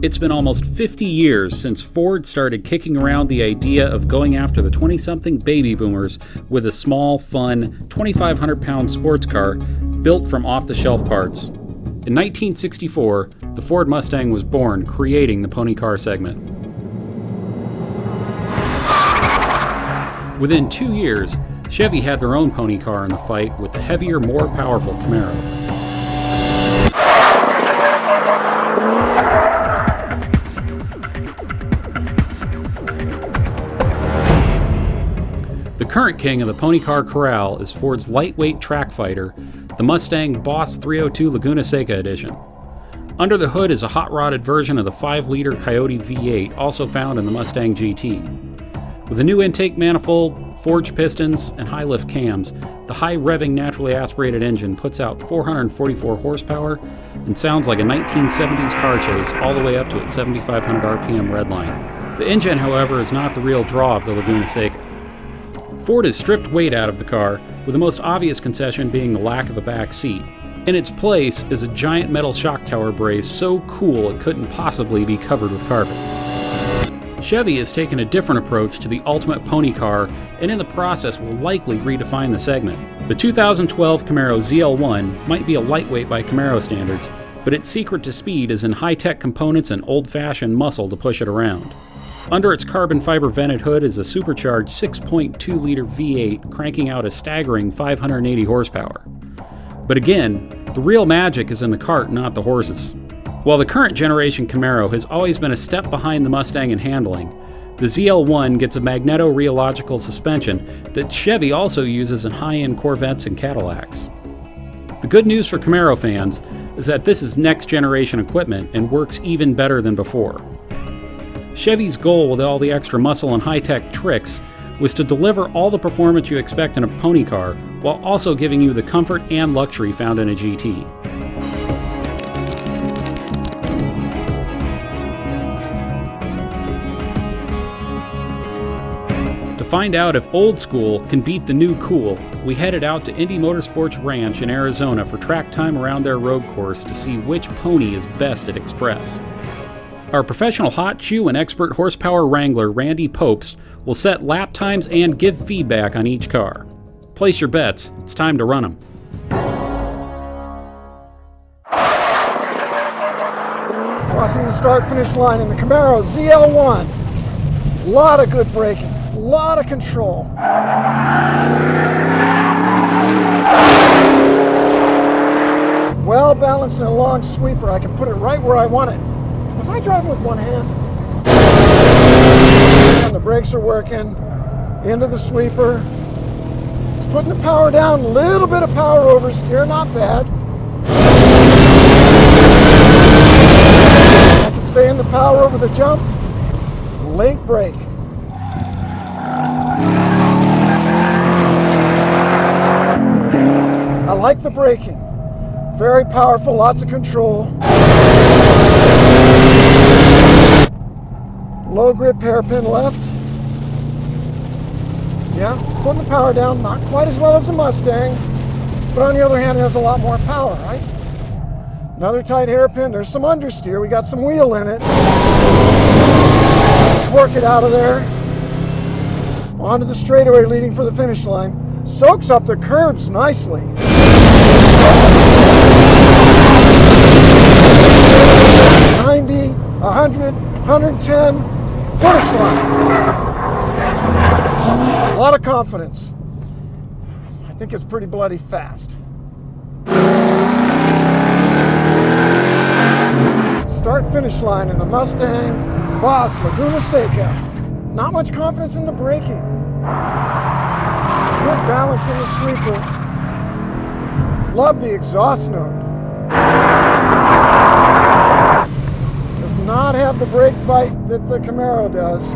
It's been almost 50 years since Ford started kicking around the idea of going after the 20-something baby boomers with a small, fun, 2,500-pound sports car built from off-the-shelf parts. In 1964, the Ford Mustang was born, creating the pony car segment. Within 2 years, Chevy had their own pony car in the fight with the heavier, more powerful Camaro. The current king of the pony car corral is Ford's lightweight track fighter, the Mustang Boss 302 Laguna Seca edition. Under the hood is a hot-rodded version of the 5-liter Coyote V8, also found in the Mustang GT. With a new intake manifold, forged pistons, and high-lift cams, the high-revving naturally aspirated engine puts out 444 horsepower and sounds like a 1970s car chase all the way up to its 7,500 RPM redline. The engine, however, is not the real draw of the Laguna Seca. Ford has stripped weight out of the car, with the most obvious concession being the lack of a back seat. In its place is a giant metal shock tower brace so cool it couldn't possibly be covered with carpet. Chevy has taken a different approach to the ultimate pony car and in the process will likely redefine the segment. The 2012 Camaro ZL1 might be a lightweight by Camaro standards, but its secret to speed is in high-tech components and old-fashioned muscle to push it around. Under its carbon fiber vented hood is a supercharged 6.2-liter V8 cranking out a staggering 580 horsepower. But again, the real magic is in the cart, not the horses. While the current generation Camaro has always been a step behind the Mustang in handling, the ZL1 gets a magneto-rheological suspension that Chevy also uses in high-end Corvettes and Cadillacs. The good news for Camaro fans is that this is next-generation equipment and works even better than before. Chevy's goal with all the extra muscle and high-tech tricks was to deliver all the performance you expect in a pony car while also giving you the comfort and luxury found in a GT. To find out if old school can beat the new cool, we headed out to Indy Motorsports Ranch in Arizona for track time around their road course to see which pony is best at Express. Our professional hot shoe and expert horsepower wrangler Randy Popes will set lap times and give feedback on each car. Place your bets, it's time to run them. Crossing the start-finish line in the Camaro ZL1. A lot of good braking, a lot of control. Well balanced in a long sweeper, I can put it right where I want it. Was I driving with one hand? And the brakes are working. Into the sweeper. It's putting the power down. A little bit of power oversteer, not bad. I can stay in the power over the jump. Late brake. I like the braking. Very powerful, lots of control. Low grip hairpin left. Yeah, it's putting the power down, not quite as well as the Mustang, but on the other hand, it has a lot more power, right? Another tight hairpin, there's some understeer, we got some wheel in it. Torque it out of there. Onto the straightaway leading for the finish line. Soaks up the curbs nicely. 90, 100, 110. Finish line. A lot of confidence. I think it's pretty bloody fast. Start finish line in the Mustang Boss Laguna Seca. Not much confidence in the braking. Good balance in the sweeper. Love the exhaust note. Not have the brake bite that the Camaro does.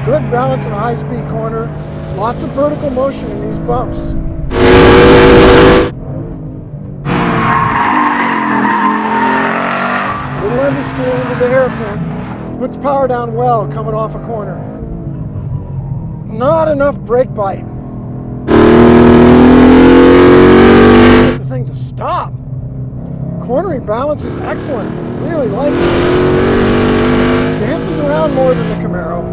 Good balance in a high-speed corner. Lots of vertical motion in these bumps. Little understeer into the hairpin. Puts power down well coming off a corner. Not enough brake bite. Get the thing to stop. Cornering balance is excellent. Really like it. Dances around more than the Camaro.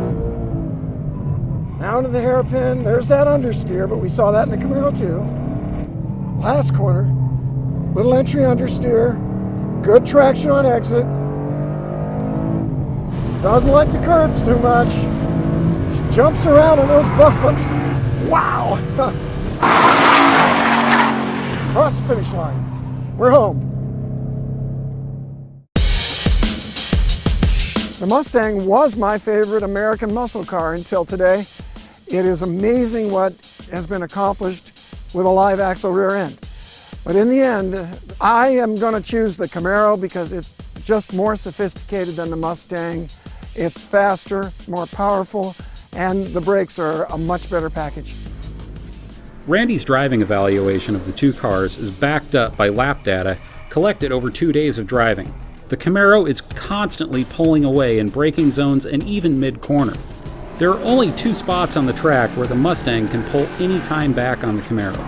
Now to the hairpin. There's that understeer, but we saw that in the Camaro too. Last corner. Little entry understeer. Good traction on exit. Doesn't like the curbs too much. She jumps around on those bumps. Wow! Across the finish line. We're home. The Mustang was my favorite American muscle car until today. It is amazing what has been accomplished with a live axle rear end. But in the end, I am going to choose the Camaro because it's just more sophisticated than the Mustang. It's faster, more powerful, and the brakes are a much better package. Randy's driving evaluation of the two cars is backed up by lap data collected over 2 days of driving. The Camaro is constantly pulling away in braking zones and even mid-corner. There are only 2 spots on the track where the Mustang can pull any time back on the Camaro.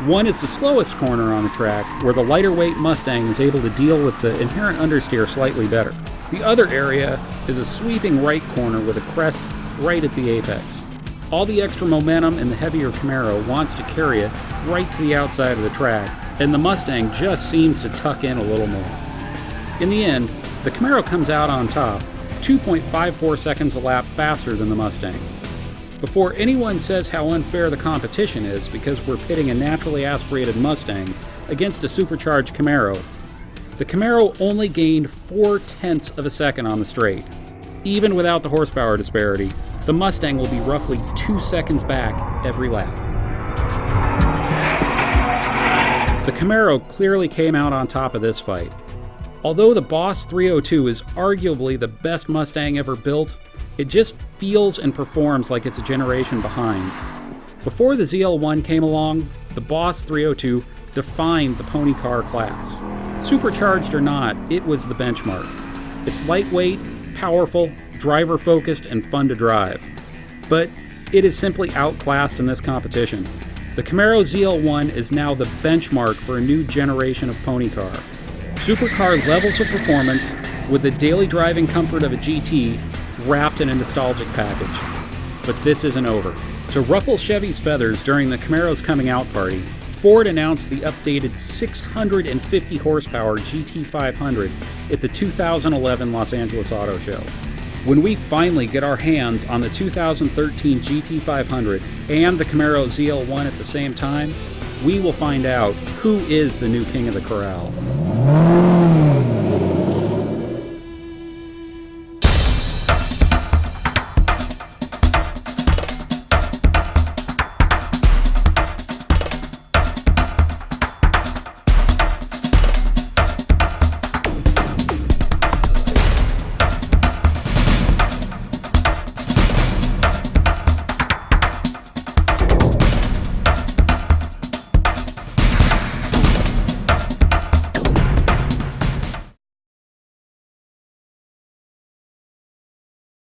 One is the slowest corner on the track, where the lighter weight Mustang is able to deal with the inherent understeer slightly better. The other area is a sweeping right corner with a crest right at the apex. All the extra momentum in the heavier Camaro wants to carry it right to the outside of the track, and the Mustang just seems to tuck in a little more. In the end, the Camaro comes out on top, 2.54 seconds a lap faster than the Mustang. Before anyone says how unfair the competition is because we're pitting a naturally aspirated Mustang against a supercharged Camaro, the Camaro only gained 0.4 of a second on the straight. Even without the horsepower disparity, the Mustang will be roughly 2 seconds back every lap. The Camaro clearly came out on top of this fight. Although the Boss 302 is arguably the best Mustang ever built, it just feels and performs like it's a generation behind. Before the ZL1 came along, the Boss 302 defined the pony car class. Supercharged or not, it was the benchmark. It's lightweight, powerful, driver-focused, and fun to drive. But it is simply outclassed in this competition. The Camaro ZL1 is now the benchmark for a new generation of pony car. Supercar levels of performance with the daily driving comfort of a GT wrapped in a nostalgic package. But this isn't over. To ruffle Chevy's feathers during the Camaro's coming out party, Ford announced the updated 650 horsepower GT500 at the 2011 Los Angeles Auto Show. When we finally get our hands on the 2013 GT500 and the Camaro ZL1 at the same time, we will find out who is the new king of the corral.